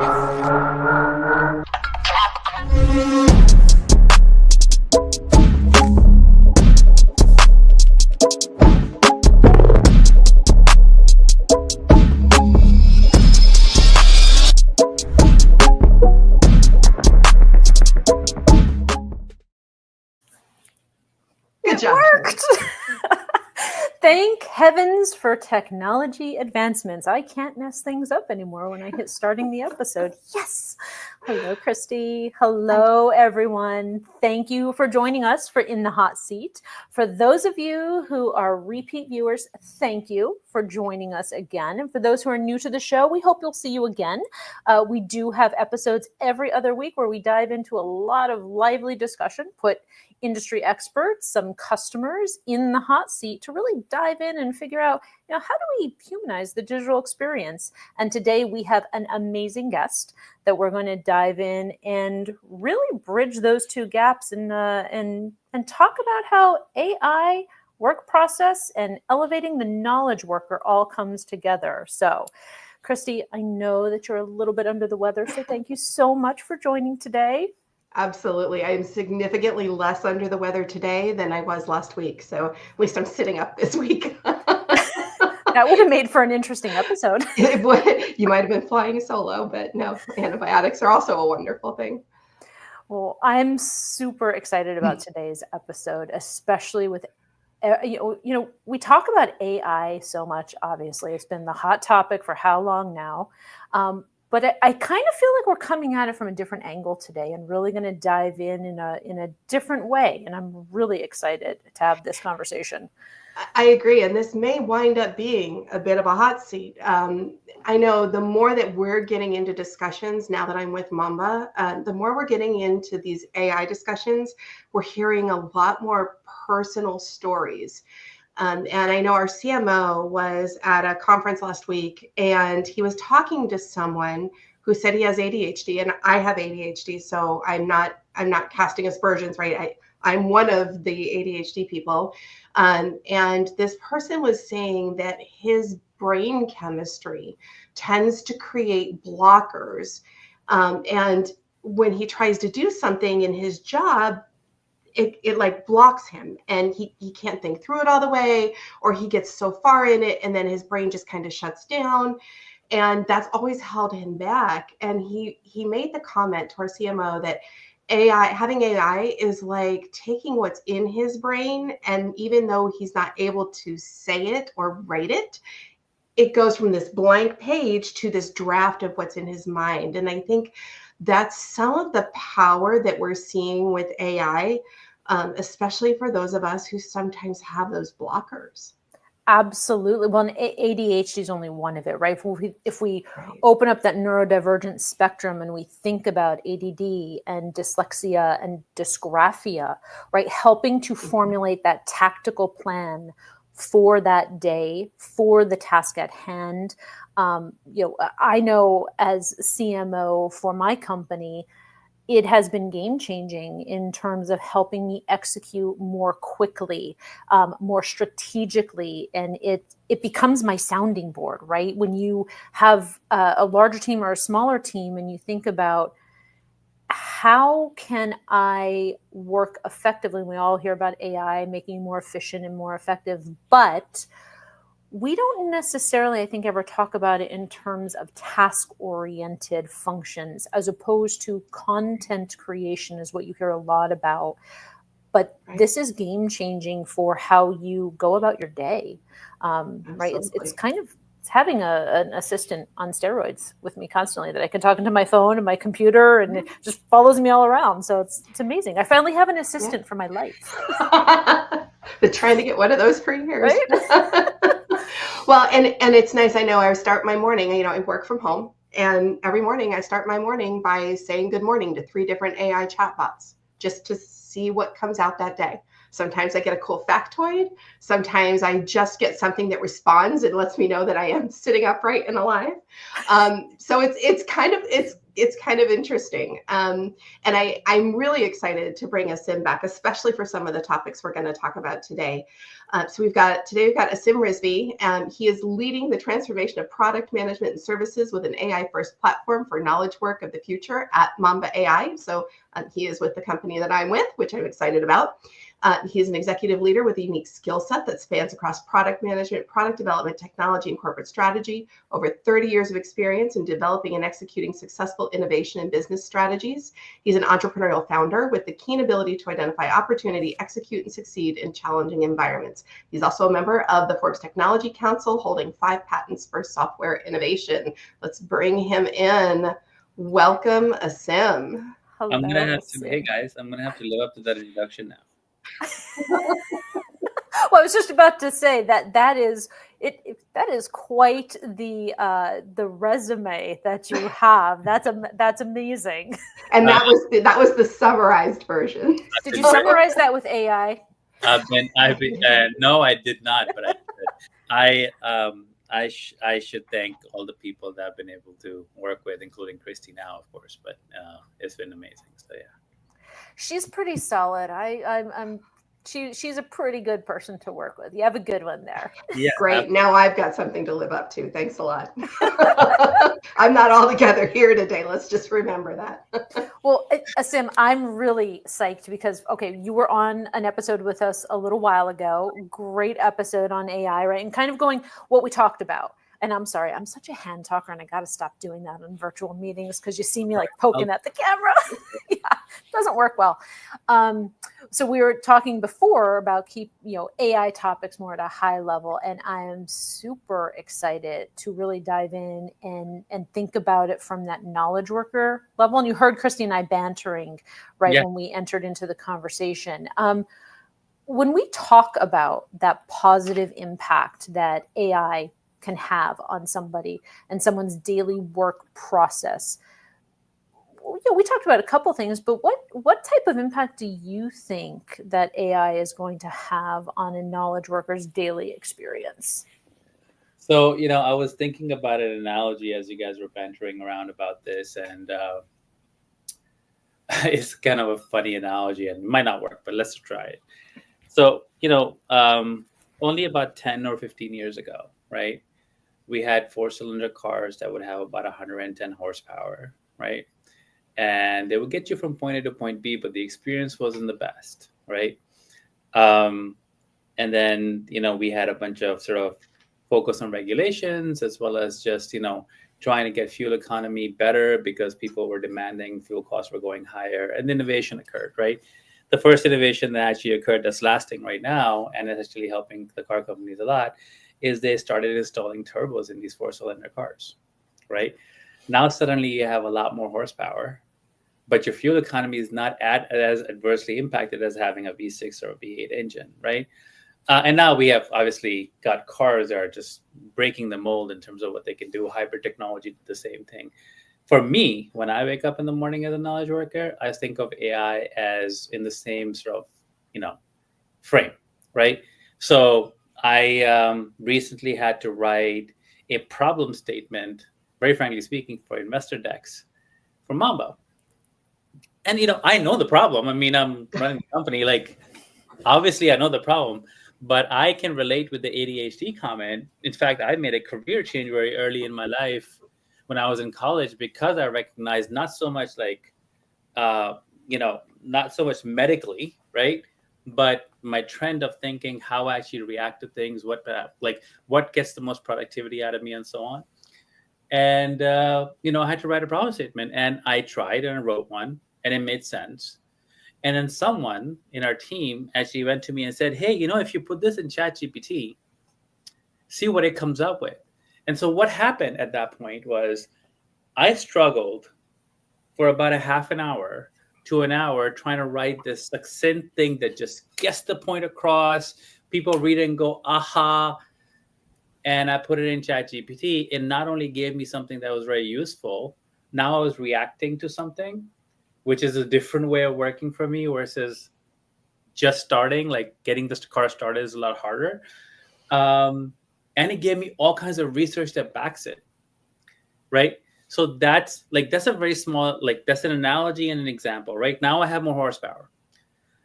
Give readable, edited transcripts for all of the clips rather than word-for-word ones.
It worked. Thank heavens for technology advancements. I can't mess things up anymore when I hit starting the episode. Yes. Hello, Kristy. Hello, everyone. Thank you for joining us for In The Hot Seat. For those of you who are repeat viewers, thank you for joining us again. And for those who are new to the show, we hope you'll see you again. We do have episodes every other week where we dive into a lot of lively discussion, put industry experts, some customers in the hot seat to really dive in and figure out, how do we humanize the digital experience? And today we have an amazing guest that we're going to dive in and really bridge those two gaps and talk about how AI, work process, and elevating the knowledge worker all comes together. So, Kristy, I know that you're a little bit under the weather, so thank you so much for joining today. Absolutely. I am significantly less under the weather today than I was last week. So at least I'm sitting up this week. That would have made for an interesting episode. It would. You might have been flying solo, but no, antibiotics are also a wonderful thing. Well, I'm super excited about today's episode, especially with, we talk about AI so much, obviously. It's been the hot topic for how long now? But I kind of feel like we're coming at it from a different angle today and really going to dive in a different way. And I'm really excited to have this conversation. I agree. And this may wind up being a bit of a hot seat. I know the more that we're getting into discussions now that I'm with Momba, the more we're getting into these AI discussions, we're hearing a lot more personal stories. And I know our CMO was at a conference last week, and he was talking to someone who said he has ADHD, and I have ADHD, so I'm not casting aspersions, right? I'm one of the ADHD people, and this person was saying that his brain chemistry tends to create blockers, and when he tries to do something in his job, it like blocks him, and he can't think through it all the way, or he gets so far in it and then his brain just kind of shuts down, and that's always held him back. And he made the comment to our CMO that having AI is like taking what's in his brain, and even though he's not able to say it or write it, it goes from this blank page to this draft of what's in his mind. And I think that's some of the power that we're seeing with AI, especially for those of us who sometimes have those blockers. Absolutely. Well, and ADHD is only one of it, right? If we open up that neurodivergent spectrum and we think about ADD and dyslexia and dysgraphia, right? Helping to formulate that tactical plan for that day, for the task at hand. I know as CMO for my company, it has been game-changing in terms of helping me execute more quickly, more strategically, and it becomes my sounding board, right? When you have a larger team or a smaller team and you think about how can I work effectively? We all hear about AI making you more efficient and more effective, but we don't necessarily, I think, ever talk about it in terms of task-oriented functions, as opposed to content creation is what you hear a lot about. But this is game-changing for how you go about your day, right? It's kind of having an assistant on steroids with me constantly that I can talk into my phone and my computer, and it just follows me all around. So it's amazing. I finally have an assistant for my life. Been trying to get one of those for years. Right? Well, and it's nice. I know I start my morning, I work from home, and every morning I start my morning by saying good morning to 3 different AI chatbots just to see what comes out that day. Sometimes I get a cool factoid. Sometimes I just get something that responds and lets me know that I am sitting upright and alive. So it's kind of interesting. And I'm really excited to bring Asim back, especially for some of the topics we're going to talk about today. So we've got Asim Rizvi, and he is leading the transformation of product management and services with an AI-first platform for knowledge work of the future at Momba.ai. So he is with the company that I'm with, which I'm excited about. He's an executive leader with a unique skill set that spans across product management, product development, technology, and corporate strategy. Over 30 years of experience in developing and executing successful innovation and business strategies. He's an entrepreneurial founder with the keen ability to identify opportunity, execute, and succeed in challenging environments. He's also a member of the Forbes Technology Council, holding 5 patents for software innovation. Let's bring him in. Welcome, Asim. Hello, I'm gonna have to. Asim. Hey guys, I'm gonna have to live up to that introduction now. Well, I was just about to say that is it. That is quite the resume that you have. That's amazing. And that was the summarized version. Did you summarize that with AI? No, I did not, but I should thank all the people that I've been able to work with, including Kristy now, of course. But it's been amazing. So yeah, she's pretty solid. She's a pretty good person to work with. You have a good one there. Yeah, great. Now I've got something to live up to. Thanks a lot. I'm not all together here today. Let's just remember that. Well, Asim, I'm really psyched because, okay, you were on an episode with us a little while ago. Great episode on AI, right? And kind of going what we talked about. And I'm sorry, I'm such a hand talker and I got to stop doing that in virtual meetings because you see me like poking at the camera. Yeah, it doesn't work well. So we were talking before about AI topics more at a high level. And I am super excited to really dive in and think about it from that knowledge worker level. And you heard Kristy and I bantering when we entered into the conversation. When we talk about that positive impact that AI can have on somebody and someone's daily work process, we talked about a couple things, but what type of impact do you think that AI is going to have on a knowledge worker's daily experience? So, I was thinking about an analogy as you guys were bantering around about this, and it's kind of a funny analogy and it might not work, but let's try it. So, only about 10 or 15 years ago, right? We had 4-cylinder cars that would have about 110 horsepower, right? And they would get you from point A to point B, but the experience wasn't the best, right? And then, we had a bunch of sort of focus on regulations as well as just, trying to get fuel economy better because people were demanding fuel costs were going higher, and innovation occurred, right? The first innovation that actually occurred that's lasting right now and is actually helping the car companies a lot is they started installing turbos in these 4-cylinder cars, right? Now suddenly you have a lot more horsepower, but your fuel economy is not as adversely impacted as having a V6 or a V8 engine, right? And now we have obviously got cars that are just breaking the mold in terms of what they can do. Hybrid technology did the same thing. For me, when I wake up in the morning as a knowledge worker, I think of AI as in the same sort of, frame, right? So I recently had to write a problem statement, very frankly speaking, for investor decks for Momba. And, I know the problem. I mean, I'm running the company. Like, obviously, I know the problem, but I can relate with the ADHD comment. In fact, I made a career change very early in my life when I was in college because I recognized not so much not so much medically, right? But my trend of thinking how I actually react to things, what gets the most productivity out of me and so on. And, I had to write a problem statement and I tried and I wrote one and it made sense. And then someone in our team actually went to me and said, hey, if you put this in ChatGPT, see what it comes up with. And so what happened at that point was I struggled for about a half an hour to an hour trying to write this succinct thing that just gets the point across. People read it and go, aha. And I put it in ChatGPT. It not only gave me something that was very useful, now I was reacting to something, which is a different way of working for me versus just starting, like getting this car started is a lot harder. And it gave me all kinds of research that backs it, right? So that's a very small, like that's an analogy and an example, right? Now I have more horsepower.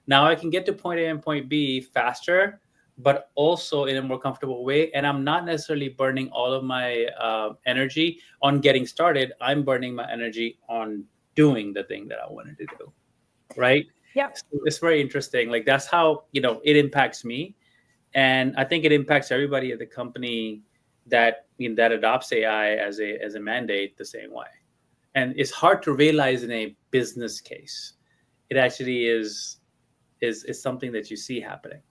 Now I can get to point A and point B faster, but also in a more comfortable way. And I'm not necessarily burning all of my energy on getting started. I'm burning my energy on doing the thing that I wanted to do, right? Yeah. So it's very interesting. Like that's how, it impacts me. And I think it impacts everybody at the company that that adopts AI as a mandate the same way. And it's hard to realize in a business case. It actually is something that you see happening.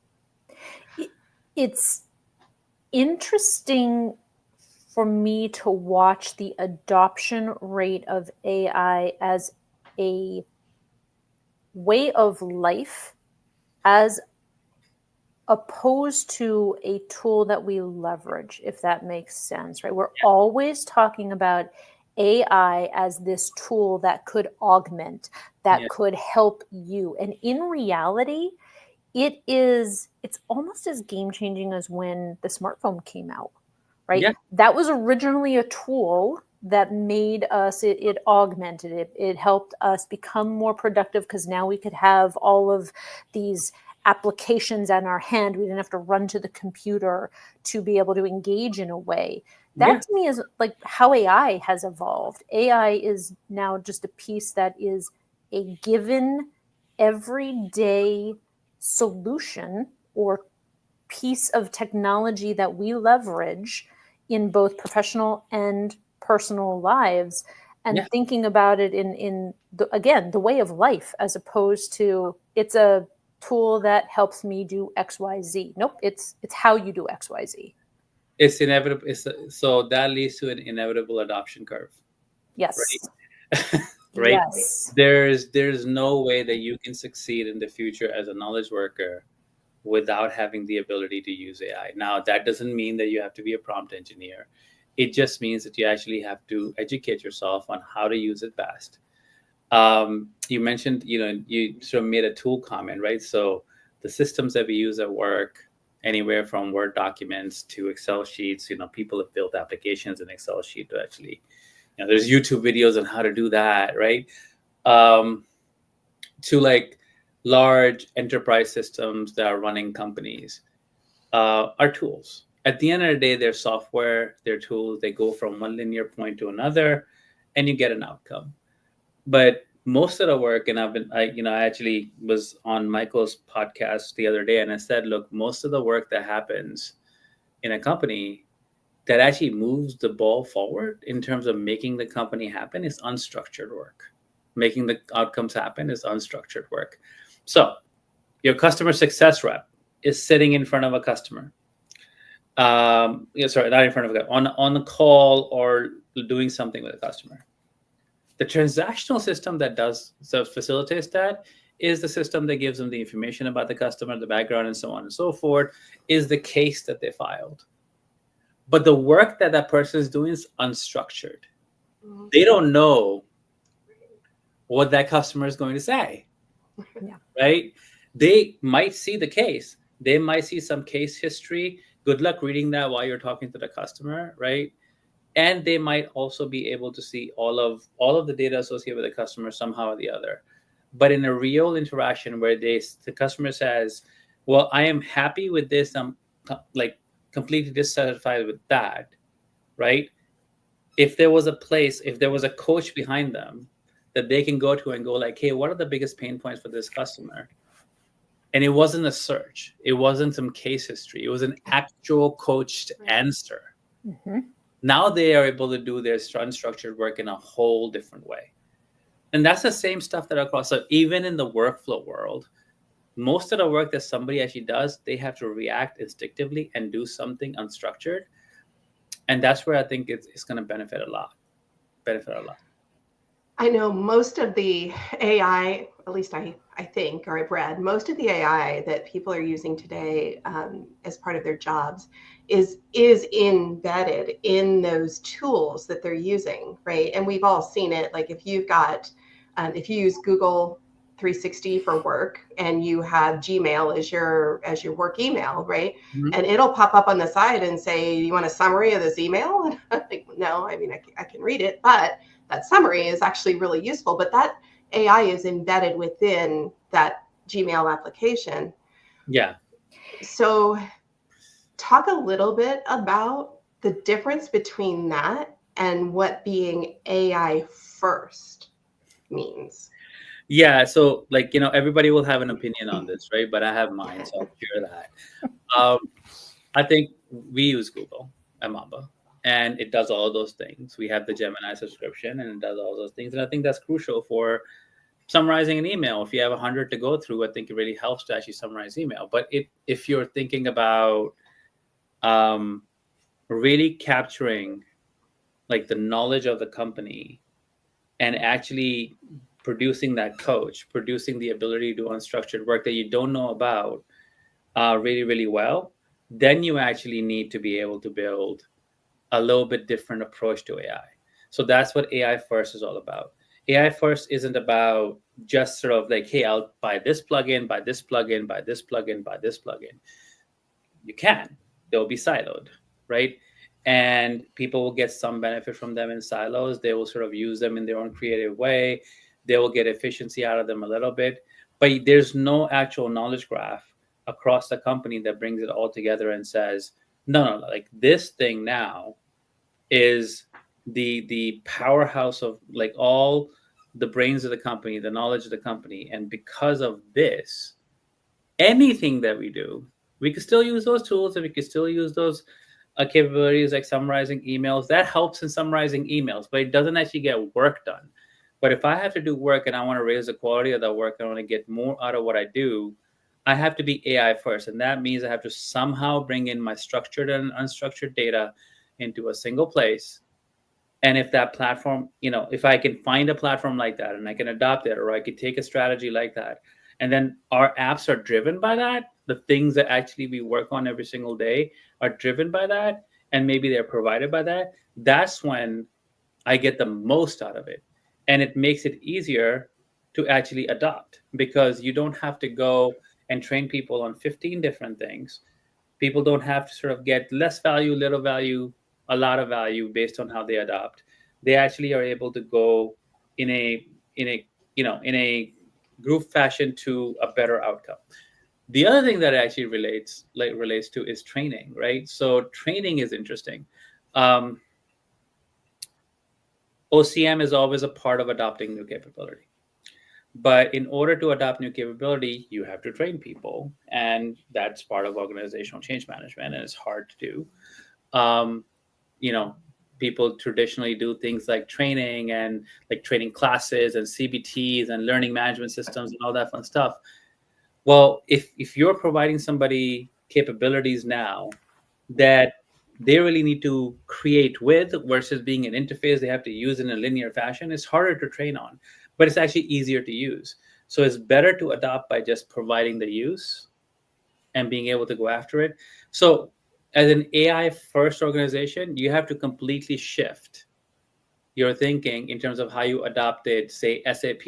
It's interesting for me to watch the adoption rate of AI as a way of life as opposed to a tool that we leverage, if that makes sense, right? We're always talking about AI as this tool that could augment, that could help you. And in reality, it's almost as game-changing as when the smartphone came out, right? Yeah. That was originally a tool that made us, it augmented it. It helped us become more productive because now we could have all of these applications in our hand. We didn't have to run to the computer to be able to engage in a way. That to me is like how AI has evolved. AI is now just a piece that is a given everyday solution or piece of technology that we leverage in both professional and personal lives, and thinking about it in the way of life, as opposed to it's a tool that helps me do XYZ. Nope, it's how you do XYZ. It's inevitable. So that leads to an inevitable adoption curve. Yes. Right? Right. Yes. There's no way that you can succeed in the future as a knowledge worker without having the ability to use AI. Now, that doesn't mean that you have to be a prompt engineer. It just means that you actually have to educate yourself on how to use it best. You mentioned, you sort of made a tool comment, right? So the systems that we use at work, anywhere from Word documents to Excel sheets, people have built applications in Excel sheet to actually, there's YouTube videos on how to do that, right? To like large enterprise systems that are running companies are tools. At the end of the day, they're software, they're tools. They go from one linear point to another, and you get an outcome. But most of the work, and I actually was on Michael's podcast the other day, and I said, look, most of the work that happens in a company that actually moves the ball forward in terms of making the company happen is unstructured work. Making the outcomes happen is unstructured work. So your customer success rep is sitting in front of a customer. Not in front of a guy, on the call or doing something with a customer. The transactional system that facilitates that is the system that gives them the information about the customer, the background, and so on and so forth, is the case that they filed. But the work that person is doing is unstructured. They don't know what that customer is going to say, right? They might see the case. They might see some case history. Good luck reading that while you're talking to the customer, right? And they might also be able to see all of the data associated with the customer somehow or the other. But in a real interaction where the customer says, well, I am happy with this, I'm like completely dissatisfied with that, right? If there was a coach behind them that they can go to and go like, hey, what are the biggest pain points for this customer? And it wasn't a search. It wasn't some case history. It was an actual coached answer. Mm-hmm. Now they are able to do their unstructured work in a whole different way. And that's the same stuff that across. So even in the workflow world, most of the work that somebody actually does, they have to react instinctively and do something unstructured. And that's where I think it's going to benefit a lot. I know most of the AI, at least I think, or I've read, most of the AI that people are using today as part of their jobs is embedded in those tools that they're using, right? And we've all seen it. Like if you use Google 360 for work, and you have Gmail as your work email, right? Mhm. And it'll pop up on the side and say, "You want a summary of this email?" And I'm like, no, I mean, I can read it, but that summary is actually really useful. But that AI is embedded within that Gmail application. Yeah. So talk a little bit about the difference between that and what being AI first means. Yeah. So, like, everybody will have an opinion on this, right? But I have mine, so I'll share that. Um, I think we use Google at Momba, and it does all those things. We have the Gemini subscription, and it does all those things. And I think that's crucial for summarizing an email. If you have 100 to go through, I think it really helps to actually summarize email. But if you're thinking about really capturing like the knowledge of the company and actually producing that coach, producing the ability to do unstructured work that you don't know about really, really well, then you actually need to be able to build a little bit different approach to AI. So that's what AI first is all about. AI first isn't about just sort of like, hey, I'll buy this plugin, buy this plugin, buy this plugin, buy this plugin. You can. They'll be siloed, right? And people will get some benefit from them in silos. They will sort of use them in their own creative way. They will get efficiency out of them a little bit. But there's no actual knowledge graph across the company that brings it all together and says, no, like this thing now is the powerhouse of like all the brains of the company, the knowledge of the company. And because of this, anything that we do, we could still use those tools and we could still use those capabilities like summarizing emails. That helps in summarizing emails, but it doesn't actually get work done. But if I have to do work and I want to raise the quality of that work, I want to get more out of what I do, I have to be AI first. And that means I have to somehow bring in my structured and unstructured data into a single place. And if that platform, if I can find a platform like that and I can adopt it, or I could take a strategy like that, and then our apps are driven by that, the things that actually we work on every single day are driven by that, and maybe they're provided by that, that's when I get the most out of it. And it makes it easier to actually adopt because you don't have to go and train people on 15 different things. People don't have to sort of get less value, little value, a lot of value based on how they adopt. They actually are able to go in a group fashion to a better outcome. The other thing that actually relates to is training, right? So training is interesting. OCM is always a part of adopting new capability. But in order to adopt new capability, you have to train people. And that's part of organizational change management. And it's hard to do. People traditionally do things like training and like training classes and CBTs and learning management systems and all that fun stuff. Well, if you're providing somebody capabilities now that they really need to create with versus being an interface they have to use in a linear fashion, it's harder to train on, but it's actually easier to use. So it's better to adopt by just providing the use and being able to go after it. So as an AI first organization, you have to completely shift your thinking in terms of how you adopted, say, SAP,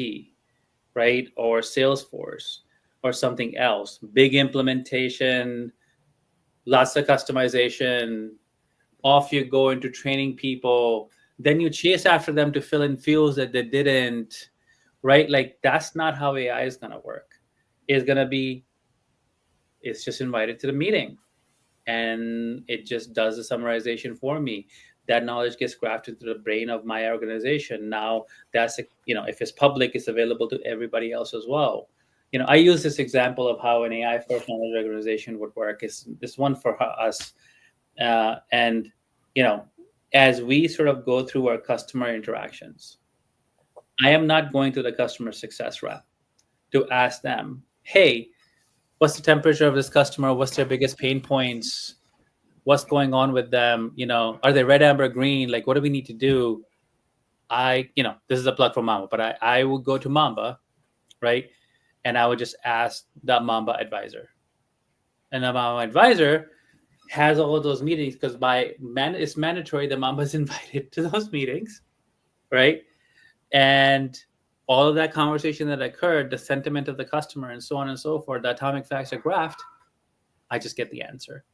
right? Or Salesforce or something else. Big implementation, lots of customization, off you go into training people. Then you chase after them to fill in fields that they didn't, right? Like that's not how AI is going to work. It's just invited to the meeting and it just does the summarization for me. That knowledge gets grafted to the brain of my organization. Now that's, if it's public, it's available to everybody else as well. I use this example of how an AI first knowledge organization would work. Is this one for us? And, as we sort of go through our customer interactions, I am not going to the customer success rep to ask them, hey, what's the temperature of this customer? What's their biggest pain points? What's going on with them? Are they red, amber, green? Like, what do we need to do? This is a plug for Momba, but I would go to Momba, right? And I would just ask the Momba advisor. And the Momba advisor has all of those meetings because it's mandatory that Momba is invited to those meetings, right? And all of that conversation that occurred, the sentiment of the customer, and so on and so forth, the atomic facts are graphed, I just get the answer.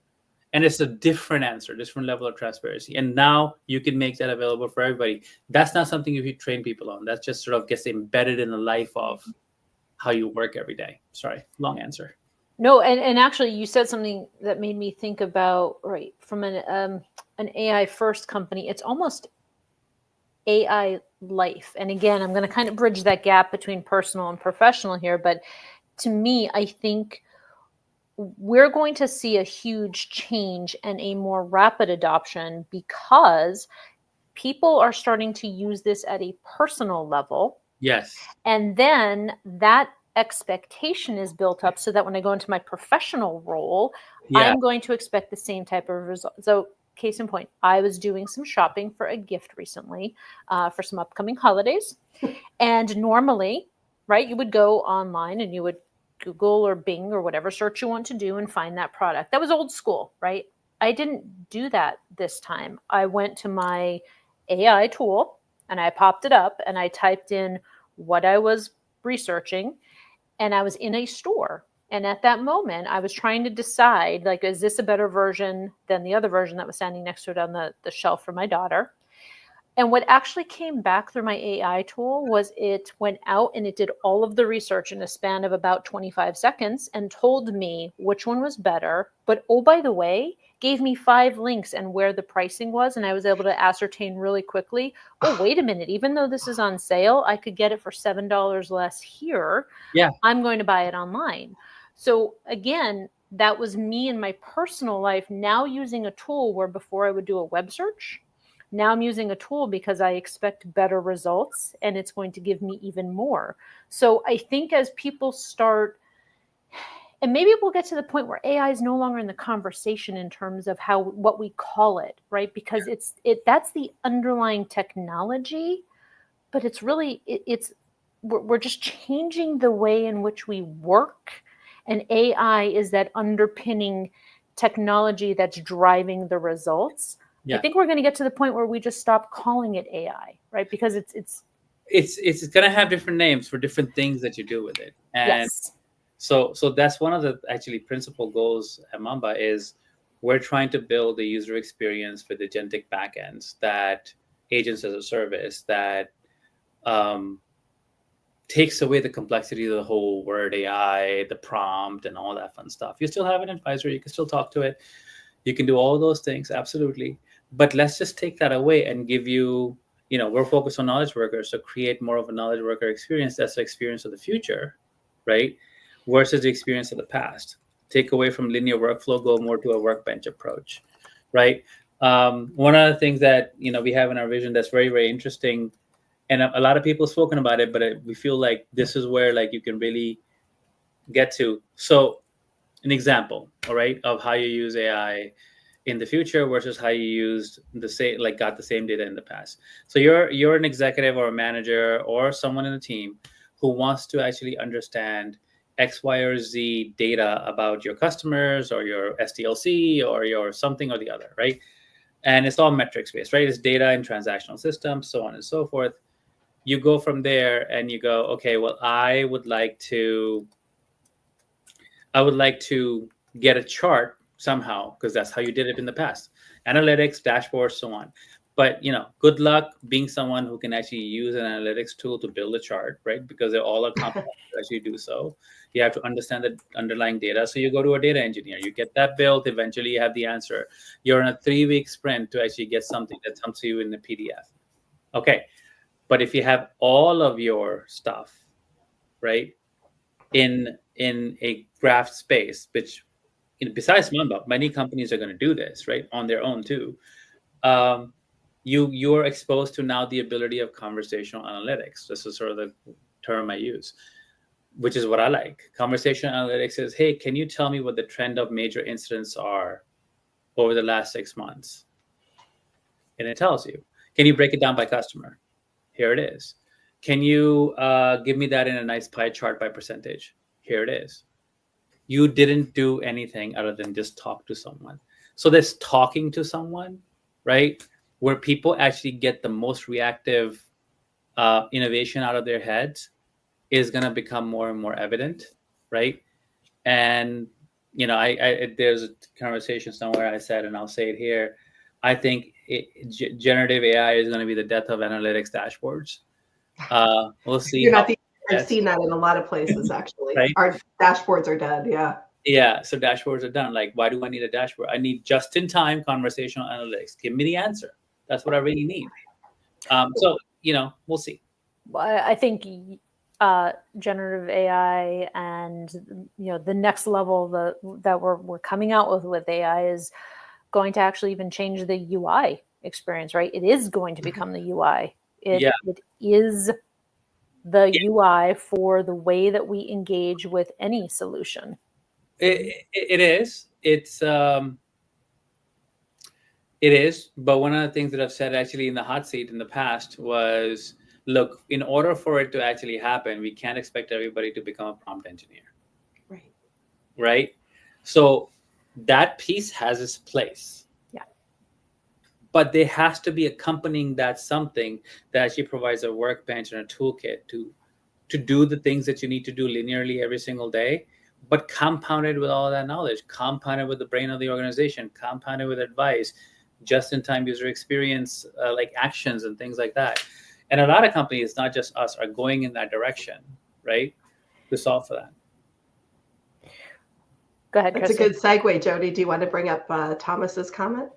And it's a different answer, different level of transparency. And now you can make that available for everybody. That's not something you train people on. That just sort of gets embedded in the life of how you work every day. Sorry, long answer. No, and actually you said something that made me think about, right, from an AI first company, it's almost AI life. And again, I'm going to kind of bridge that gap between personal and professional here. But to me, I think we're going to see a huge change and a more rapid adoption because people are starting to use this at a personal level. Yes. And then that expectation is built up so that when I go into my professional role, I'm going to expect the same type of result. So case in point, I was doing some shopping for a gift recently for some upcoming holidays. And normally, right, you would go online and you would Google or Bing or whatever search you want to do and find that product. That was old school, right? I didn't do that this time. I went to my AI tool and I popped it up and I typed in what I was researching, and I was in a store. And at that moment, I was trying to decide, like, is this a better version than the other version that was standing next to it on the shelf for my daughter? And what actually came back through my AI tool was it went out and it did all of the research in a span of about 25 seconds and told me which one was better. But oh, by the way, gave me 5 links and where the pricing was. And I was able to ascertain really quickly, oh, wait a minute, even though this is on sale, I could get it for $7 less here. Yeah. I'm going to buy it online. So again, that was me in my personal life now using a tool where before I would do a web search. Now I'm using a tool because I expect better results and it's going to give me even more. So I think as people start, and maybe we'll get to the point where AI is no longer in the conversation in terms of what we call it, right? Because that's the underlying technology, but it's really, we're just changing the way in which we work. And AI is that underpinning technology that's driving the results. Yeah. I think we're going to get to the point where we just stop calling it AI, right? Because it's going to have different names for different things that you do with it. And yes. So that's one of the actually principal goals at Momba is we're trying to build a user experience for the agentic backends, that agents as a service that takes away the complexity of the whole word AI, the prompt, and all that fun stuff. You still have an advisor, you can still talk to it, you can do all those things, absolutely. But let's just take that away and give you, we're focused on knowledge workers, so create more of a knowledge worker experience. That's the experience of the future, right? Versus the experience of the past. Take away from linear workflow, go more to a workbench approach, right? One of the things that, we have in our vision that's very, very interesting, and a lot of people have spoken about it, but we feel like this is where you can really get to. So an example, all right, of how you use AI in the future versus how you used got the same data in the past. So you're an executive or a manager or someone in the team who wants to actually understand X, Y, or Z data about your customers or your SDLC or your something or the other, right? And it's all metrics based, right? It's data in transactional systems, so on and so forth. You go from there and you go, okay, well, I would like to get a chart somehow, because that's how you did it in the past. Analytics, dashboards, so on. But, good luck being someone who can actually use an analytics tool to build a chart, right? Because they're all complex to actually do so. You have to understand the underlying data. So you go to a data engineer, you get that built, eventually you have the answer. You're in a 3-week sprint to actually get something that comes to you in the PDF. Okay. But if you have all of your stuff, right, in a graph space, which besides Momba, many companies are going to do this, right, on their own too. You're exposed to now the ability of conversational analytics. This is sort of the term I use, which is what I like. Conversational analytics is, hey, can you tell me what the trend of major incidents are over the last 6 months? And it tells you. Can you break it down by customer? Here it is. Can you give me that in a nice pie chart by percentage? Here it is. You didn't do anything other than just talk to someone. So there's talking to someone, right, where people actually get the most reactive innovation out of their heads is going to become more and more evident, right? And there's a conversation somewhere I said, and I'll say it here. I think generative AI is going to be the death of analytics dashboards. We'll see. You're not the I've seen that in a lot of places, actually. Right? Our dashboards are dead. Yeah. Yeah. So dashboards are done. Like, why do I need a dashboard? I need just-in-time conversational analytics. Give me the answer. That's what I really need. So we'll see. I think generative AI and the next level that we're coming out with AI is going to actually even change the UI experience, right? It is going to become the UI. It is the UI for the way that we engage with any solution. It is. It is. But one of the things that I've said actually in the hot seat in the past was, look, in order for it to actually happen, we can't expect everybody to become a prompt engineer. Right? So that piece has its place. Yeah. But there has to be accompanying that something that actually provides a workbench and a toolkit to do the things that you need to do linearly every single day, but compounded with all of that knowledge, compounded with the brain of the organization, compounded with advice, just-in-time user experience, like actions and things like that. And a lot of companies, not just us, are going in that direction, right, to solve for that. Go ahead, That's Kristy. a good segue, Jody. Do you want to bring up Thomas's comment?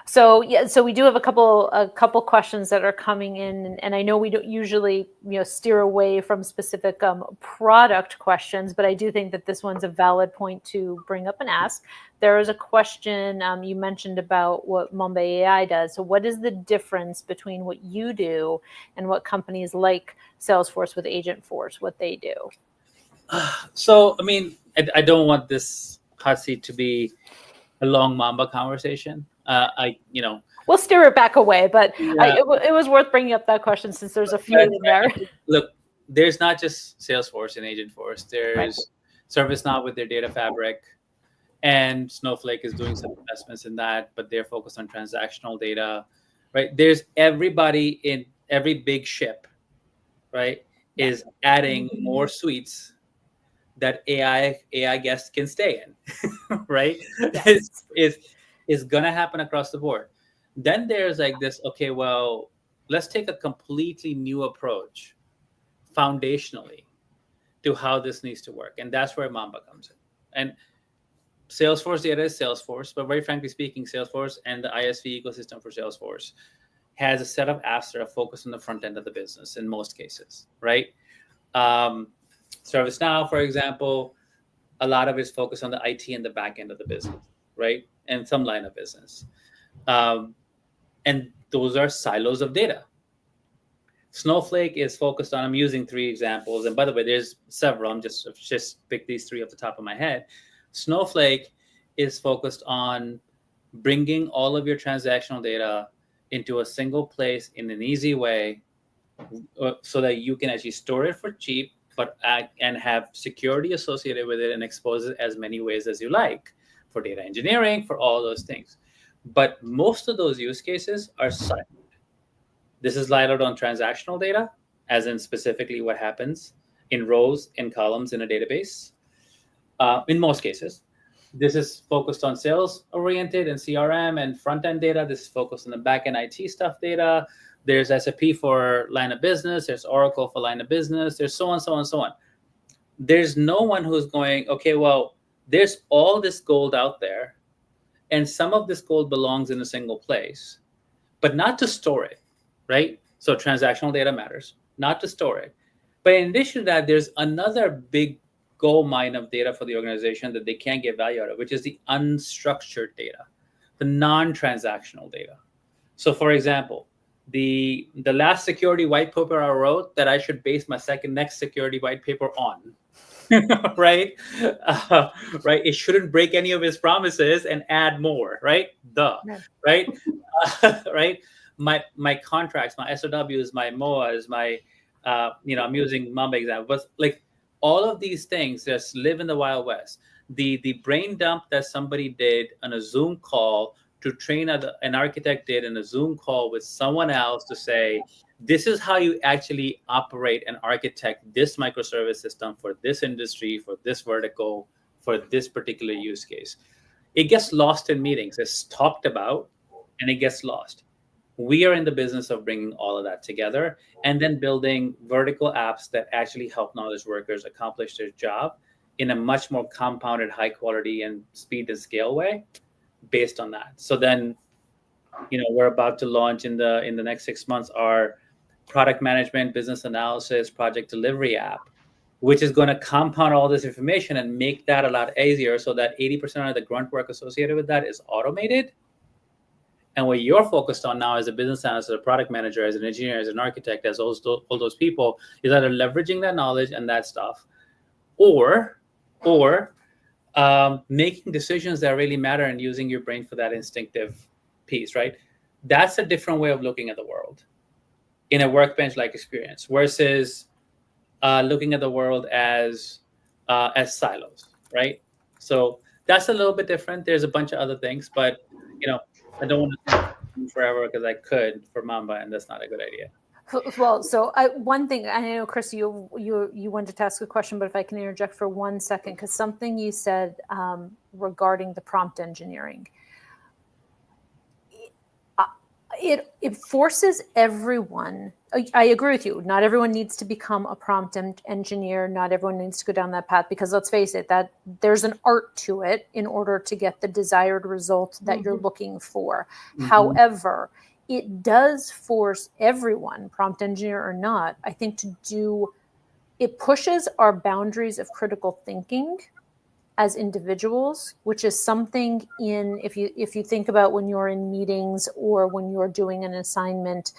So we do have a couple questions that are coming in, and I know we don't usually steer away from specific product questions, but I do think that this one's a valid point to bring up and ask. There is a question you mentioned about what Momba.ai does. So what is the difference between what you do and what companies like Salesforce with Agentforce, what they do? So I mean, I don't want this hot seat to be a long Mamba conversation. We'll steer it back away, but it was worth bringing up that question since there's a few in there. Look, there's not just Salesforce and Agentforce. There's ServiceNow with their data fabric, and Snowflake is doing some investments in that, but they're focused on transactional data, right? There's everybody in every big ship, right, is adding more suites that AI guests can stay in, right? Yes. Is going to happen across the board. Then there's like this, okay, well, let's take a completely new approach foundationally to how this needs to work. And that's where Momba comes in. And Salesforce data is Salesforce, but very frankly speaking, Salesforce and the ISV ecosystem for Salesforce has a set of apps that are focused on the front end of the business in most cases, right? ServiceNow, for example, a lot of it is focused on the IT and the back end of the business, right? And some line of business. And those are silos of data. Snowflake is focused on, I'm using 3 examples. And by the way, there's several. I'm just pick these 3 off the top of my head. Snowflake is focused on bringing all of your transactional data into a single place in an easy way so that you can actually store it for cheap, and have security associated with it and expose it as many ways as you like for data engineering, for all those things. But most of those use cases are siloed. This is siloed on transactional data, as in specifically what happens in rows and columns in a database. In most cases, this is focused on sales-oriented and CRM and front-end data. This is focused on the back-end IT stuff data. There's SAP for line of business. There's Oracle for line of business. There's so on, so on, so on. There's no one who's going, okay, well, there's all this gold out there, and some of this gold belongs in a single place, but not to store it, right? So transactional data matters, not to store it. But in addition to that, there's another big gold mine of data for the organization that they can't get value out of, which is the unstructured data, the non-transactional data. So for example, the last security white paper I wrote that I should base my next security white paper on, right? Right. It shouldn't break any of its promises and add more, right? Right? Right? My contracts, my SOWs, my MOAs, my I'm using Momba example, but like all of these things just live in the Wild West. The brain dump that somebody did on a Zoom call to train an architect did in a Zoom call with someone else to say, this is how you actually operate and architect this microservice system for this industry, for this vertical, for this particular use case. It gets lost in meetings. It's talked about and it gets lost. We are in the business of bringing all of that together and then building vertical apps that actually help knowledge workers accomplish their job in a much more compounded, high quality and speed and scale way based on that. So then, we're about to launch in the next 6 months our product management, business analysis, project delivery app, which is going to compound all this information and make that a lot easier so that 80% of the grunt work associated with that is automated. And what you're focused on now as a business analyst, as a product manager, as an engineer, as an architect, as all those people, is either leveraging that knowledge and that stuff, or making decisions that really matter and using your brain for that instinctive piece, right? That's a different way of looking at the world in a workbench-like experience versus looking at the world as silos, right? So that's a little bit different. There's a bunch of other things, but I don't want to think forever because I could for Momba, and that's not a good idea. Well, so one thing, I know, Chris, you wanted to ask a question, but if I can interject for 1 second, because something you said regarding the prompt engineering, it forces everyone. I agree with you. Not everyone needs to become a prompt engineer. Not everyone needs to go down that path, because let's face it, that there's an art to it in order to get the desired result that you're looking for. However, it does force everyone, prompt engineer or not, I think, it pushes our boundaries of critical thinking as individuals, which is something if you think about when you're in meetings or when you're doing an assignment,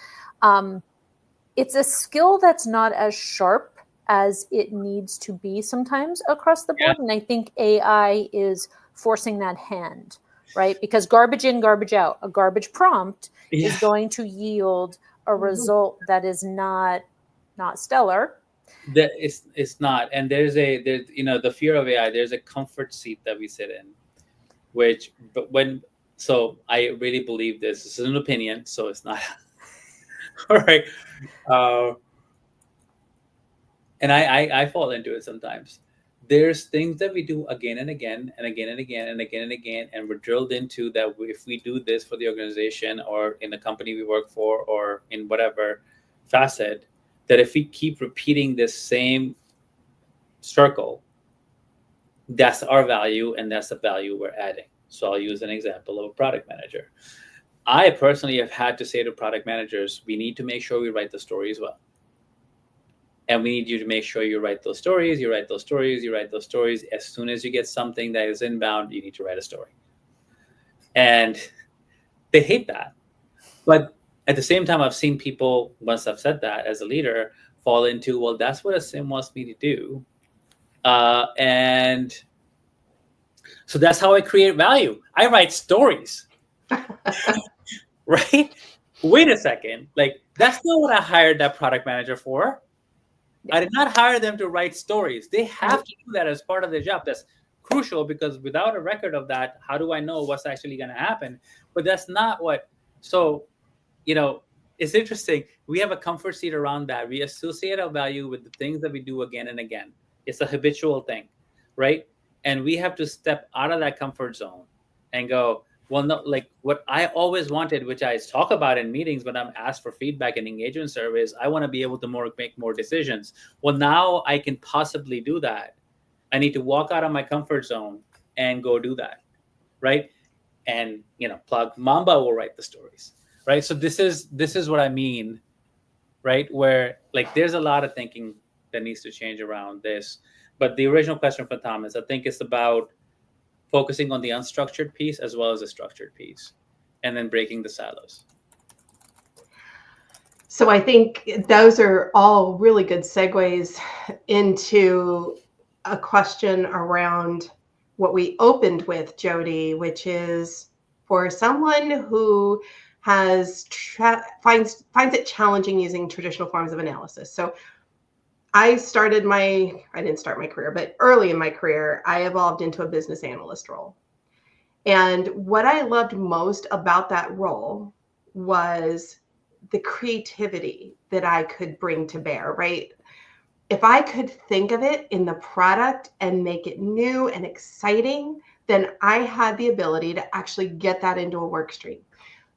it's a skill that's not as sharp as it needs to be sometimes across the board. Yeah. And I think AI is forcing that hand, right? Because garbage in, garbage out, a garbage prompt is going to yield a result that is not stellar. That it's not. And there's the fear of AI, there's a comfort seat that we sit in, so I really believe this is an opinion, so it's not all right. And I fall into it sometimes. There's things that we do again and again and again and again and again and again, and we're drilled into that if we do this for the organization or in the company we work for or in whatever facet, that if we keep repeating this same circle, that's our value and that's the value we're adding. So I'll use an example of a product manager. I personally have had to say to product managers, we need to make sure we write the stories well. And we need you to make sure you write those stories, you write those stories, you write those stories. As soon as you get something that is inbound, you need to write a story. And they hate that. But at the same time, I've seen people, once I've said that as a leader, fall into, well, that's what Asim wants me to do. And so that's how I create value. I write stories. Right? Wait a second. Like, that's not what I hired that product manager for. I did not hire them to write stories. They have to do that as part of their job. That's crucial, because without a record of that, how do I know what's actually going to happen? But that's not what. So, it's interesting. We have a comfort seat around that. We associate our value with the things that we do again and again. It's a habitual thing, right? And we have to step out of that comfort zone and go, well, no, like what I always wanted, which I talk about in meetings when I'm asked for feedback and engagement surveys, I want to be able to make more decisions. Well, now I can possibly do that. I need to walk out of my comfort zone and go do that, right? And, plug Momba will write the stories, right? So this is what I mean, right? Where like there's a lot of thinking that needs to change around this. But the original question for Thomas, I think it's about focusing on the unstructured piece as well as the structured piece, and then breaking the silos. So I think those are all really good segues into a question around what we opened with, Jody, which is for someone who finds it challenging using traditional forms of analysis. So I didn't start my career, but early in my career, I evolved into a business analyst role. And what I loved most about that role was the creativity that I could bring to bear, right? If I could think of it in the product and make it new and exciting, then I had the ability to actually get that into a work stream.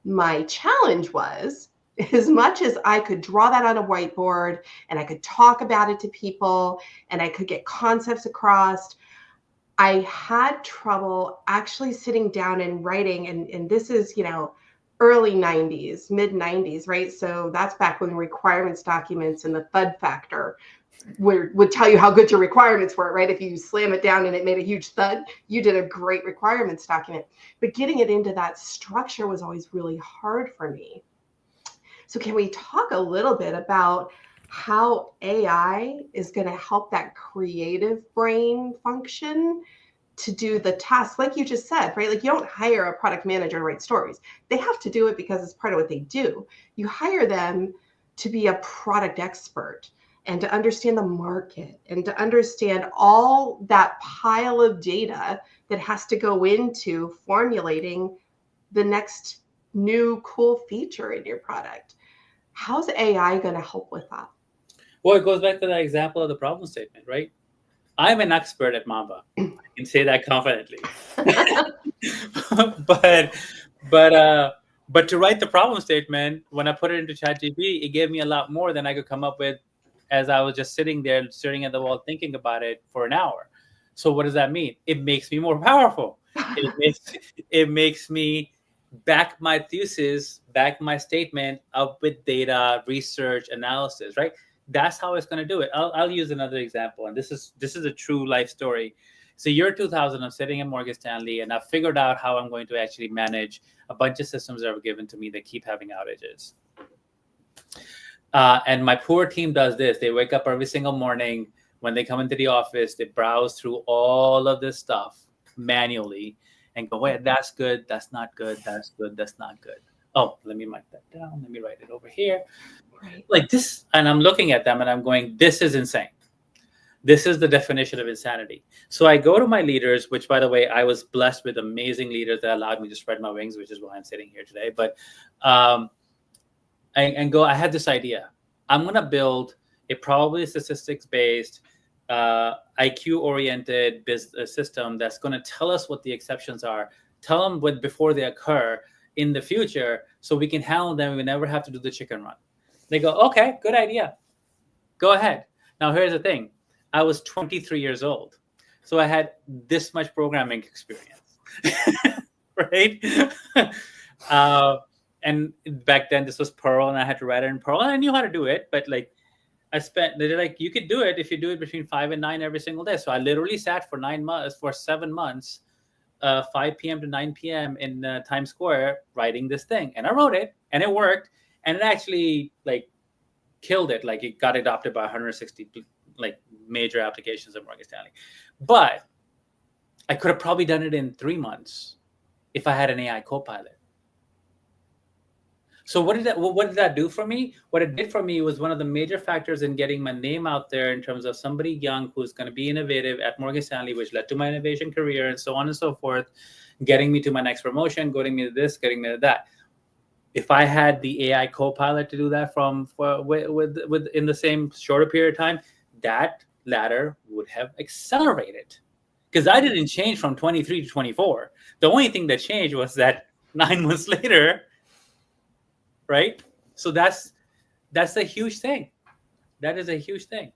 My challenge was, as much as I could draw that on a whiteboard and I could talk about it to people and I could get concepts across, I had trouble actually sitting down and writing. And this is, early 90s, mid 90s, right? So that's back when requirements documents and the thud factor would tell you how good your requirements were, right? If you slam it down and it made a huge thud, you did a great requirements document. But getting it into that structure was always really hard for me. So can we talk a little bit about how AI is going to help that creative brain function to do the task, like you just said, right? Like, you don't hire a product manager to write stories. They have to do it because it's part of what they do. You hire them to be a product expert and to understand the market and to understand all that pile of data that has to go into formulating the next new cool feature in your product. How's AI going to help with that? Well, it goes back to that example of the problem statement, right? I'm an expert at Momba. I can say that confidently. but to write the problem statement, when I put it into ChatGPT, it gave me a lot more than I could come up with as I was just sitting there staring at the wall thinking about it for an hour. So what does that mean? It makes me more powerful. It makes me back my thesis, back my statement up with data, research, analysis, right? That's how it's going to do it. I'll use another example, and this is a true life story. So year 2000, I'm sitting at Morgan Stanley, and I've figured out how I'm going to actually manage a bunch of systems that were given to me that keep having outages. And my poor team does this. They wake up every single morning. When they come into the office, they browse through all of this stuff manually and go, wait, that's good, that's not good, that's good, that's not good. Oh, let me mark that down. Let me write it over here. Right. Like this, and I'm looking at them and I'm going, this is insane. This is the definition of insanity. So I go to my leaders, which, by the way, I was blessed with amazing leaders that allowed me to spread my wings, which is why I'm sitting here today. But and go, I had this idea. I'm going to build a probably statistics-based, IQ-oriented business system that's going to tell us what the exceptions are, tell them what before they occur in the future, so we can handle them. We never have to do the chicken run. They go, okay, good idea. Go ahead. Now, here's the thing. I was 23 years old. So I had this much programming experience, right? And back then, this was Perl, and I had to write it in Perl. And I knew how to do it, but like, they're like, you could do it if you do it between 5 and 9 every single day. So I literally sat for 7 months, 5 p.m. to 9 p.m. in Times Square writing this thing. And I wrote it, and it worked. And it actually like killed it. Like, it got adopted by 160 like major applications at Morgan Stanley. But I could have probably done it in 3 months if I had an AI co-pilot. So what did that do for me? What it did for me was one of the major factors in getting my name out there in terms of somebody young who's going to be innovative at Morgan Stanley, which led to my innovation career and so on and so forth, getting me to my next promotion, getting me to this, getting me to that. If I had the AI co-pilot to do that with in the same shorter period of time, that ladder would have accelerated, because I didn't change from 23 to 24. The only thing that changed was that 9 months later, right? So that's a huge thing. That is a huge thing.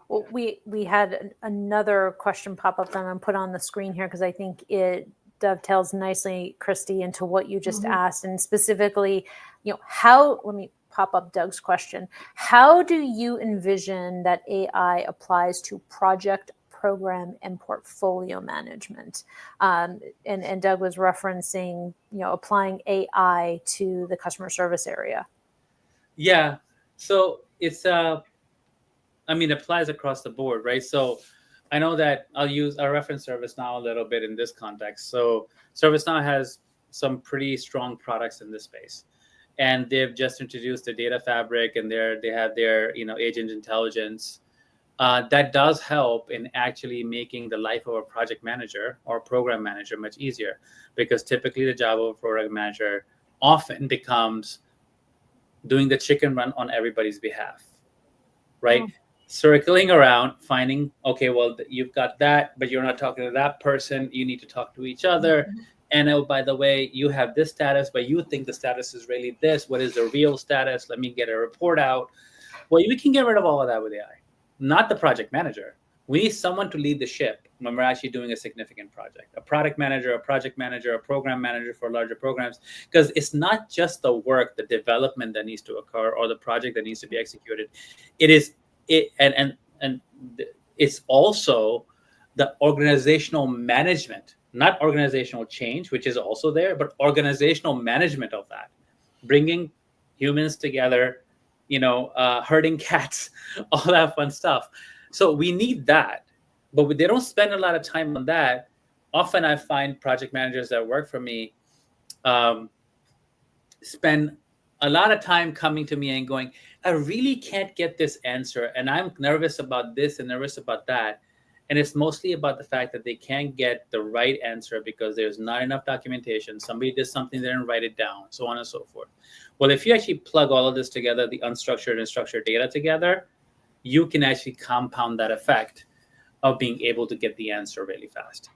Well, we had another question pop up that I'm put on the screen here because I think it dovetails nicely, Kristy, into what you just asked, and specifically, let me pop up Doug's question. How do you envision that AI applies to project, program, and portfolio management? And Doug was referencing, applying AI to the customer service area. Yeah. So it's, it applies across the board, right? So I know that I'll reference ServiceNow a little bit in this context. So ServiceNow has some pretty strong products in this space, and they've just introduced the data fabric, and they have their agent intelligence that does help in actually making the life of a project manager or program manager much easier, because typically the job of a program manager often becomes doing the chicken run on everybody's behalf, right? Circling around, finding, okay, well, you've got that, but you're not talking to that person. You need to talk to each other. And oh, by the way, you have this status, but you think the status is really this. What is the real status? Let me get a report out. Well, we can get rid of all of that with AI, not the project manager. We need someone to lead the ship when we're actually doing a significant project. A product manager, a project manager, a program manager for larger programs, because it's not just the work, the development that needs to occur or the project that needs to be executed. It's also the organizational management, not organizational change, which is also there, but organizational management of that, bringing humans together, herding cats, all that fun stuff. So we need that, but they don't spend a lot of time on that. Often I find project managers that work for me spend a lot of time coming to me and going, I really can't get this answer, and I'm nervous about this and nervous about that. And it's mostly about the fact that they can't get the right answer because there's not enough documentation. Somebody did something, they didn't write it down, so on and so forth. Well, if you actually plug all of this together, the unstructured and structured data together, you can actually compound that effect of being able to get the answer really fast.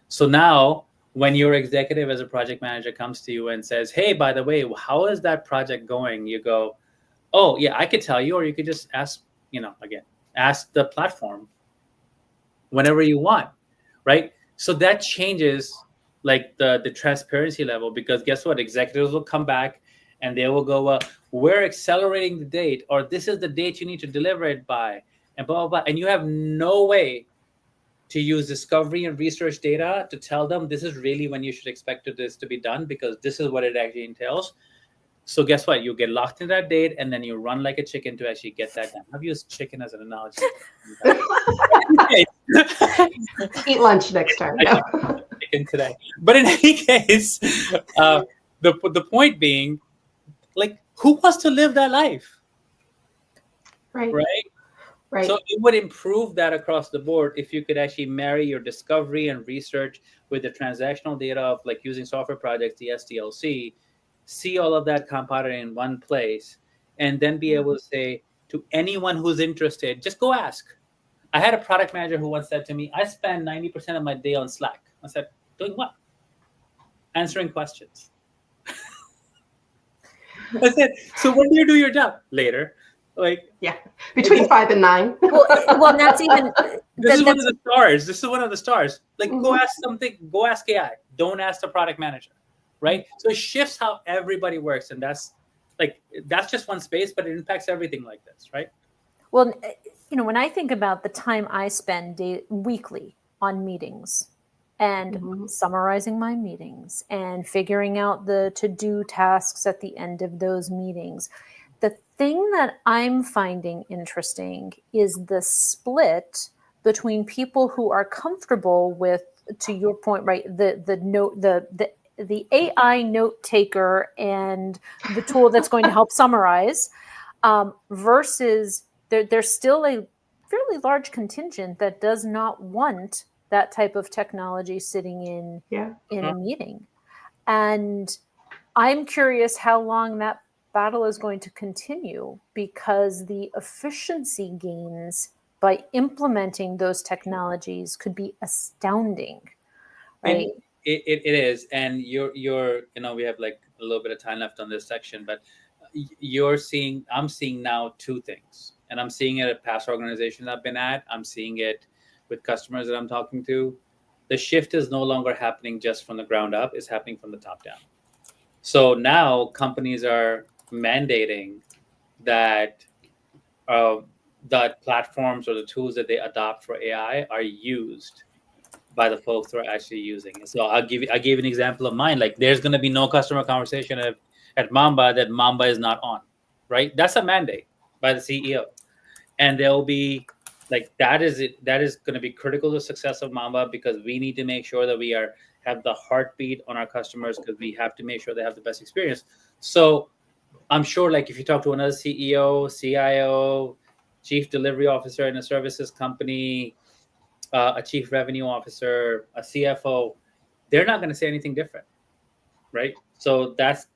So now, when your executive as a project manager comes to you and says, hey, by the way, how is that project going? You go, oh, yeah, I could tell you, or you could just ask, ask the platform whenever you want, right? So that changes like the transparency level, because guess what? Executives will come back and they will go, we're accelerating the date, or this is the date you need to deliver it by, and blah, blah, blah. And you have no way to use discovery and research data to tell them this is really when you should expect this to be done, because this is what it actually entails. So guess what? You get locked in that date, and then you run like a chicken to actually get that done. I've used chicken as an analogy. Eat lunch next time. No. Chicken today. But in any case, the point being, like, who wants to live that life? Right. So it would improve that across the board if you could actually marry your discovery and research with the transactional data of like using software projects, the SDLC, see all of that compounded in one place, and then be able to say to anyone who's interested, just go ask. I had a product manager who once said to me, I spend 90% of my day on Slack. I said, doing what? Answering questions. I said, so when do you do your job? Later. Like, yeah, between 5 and 9. well, that's even. This is one of the stars. This is one of the stars. Like, go ask something. Go ask AI. Don't ask the product manager, right? So it shifts how everybody works, and that's just one space, but it impacts everything like this, right? Well, when I think about the time I spend weekly on meetings and summarizing my meetings and figuring out the to-do tasks at the end of those meetings, the thing that I'm finding interesting is the split between people who are comfortable with, to your point, right, the AI note taker and the tool that's going to help summarize, versus there's still a fairly large contingent that does not want that type of technology sitting in a meeting. And I'm curious how long that battle is going to continue, because the efficiency gains by implementing those technologies could be astounding, right? And it is, and you're we have like a little bit of time left on this section, but I'm seeing now two things, and I'm seeing it at past organizations I've been at. I'm seeing it with customers that I'm talking to. The shift is no longer happening just from the ground up; it's happening from the top down. So now companies are mandating that that platforms or the tools that they adopt for AI are used by the folks who are actually using it. So I gave an example of mine. Like, there's going to be no customer conversation at Momba that Momba is not on, right? That's a mandate by the CEO, and there will be like that is going to be critical to the success of Momba, because we need to make sure that we have the heartbeat on our customers, because we have to make sure they have the best experience. So I'm sure, like, if you talk to another CEO, CIO, chief delivery officer in a services company, a chief revenue officer, a CFO, they're not going to say anything different, right? So that's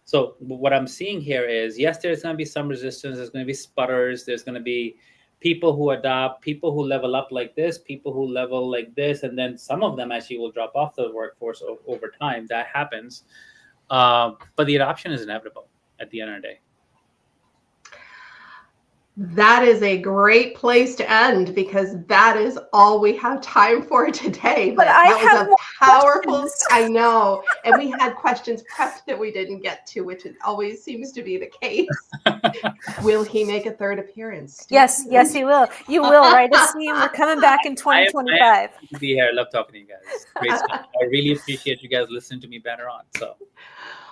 So what I'm seeing here is, yes, there's going to be some resistance. There's going to be sputters. There's going to be people who adopt, people who level up like this, people who level like this, and then some of them actually will drop off the workforce over time. That happens. But the adoption is inevitable at the end of the day. That is a great place to end, because that is all we have time for today. But I that was have a more powerful, questions. I know. And we had questions prepped that we didn't get to, which always seems to be the case. Will he make a third appearance? Stay Yes, tuned. yes, he will. You will, right, Asim? We're coming back in 2025. I am happy to be here. I love talking to you guys. Great stuff. I really appreciate you guys listening to me banter on. So.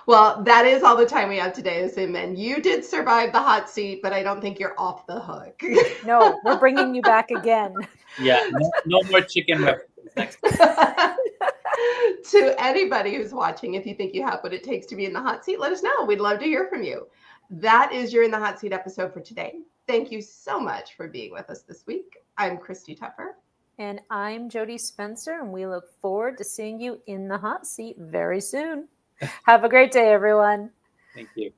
Well, that is all the time we have today, Asim. And you did survive the hot seat, but I don't think you're off the hook. No, we're bringing you back again. Yeah, no more chicken references next time. To anybody who's watching, if you think you have what it takes to be in the hot seat, let us know. We'd love to hear from you. That is your In the Hot Seat episode for today. Thank you so much for being with us this week. I'm Kristy Tupper. And I'm Jody Spencer, and we look forward to seeing you in the hot seat very soon. Have a great day, everyone. Thank you.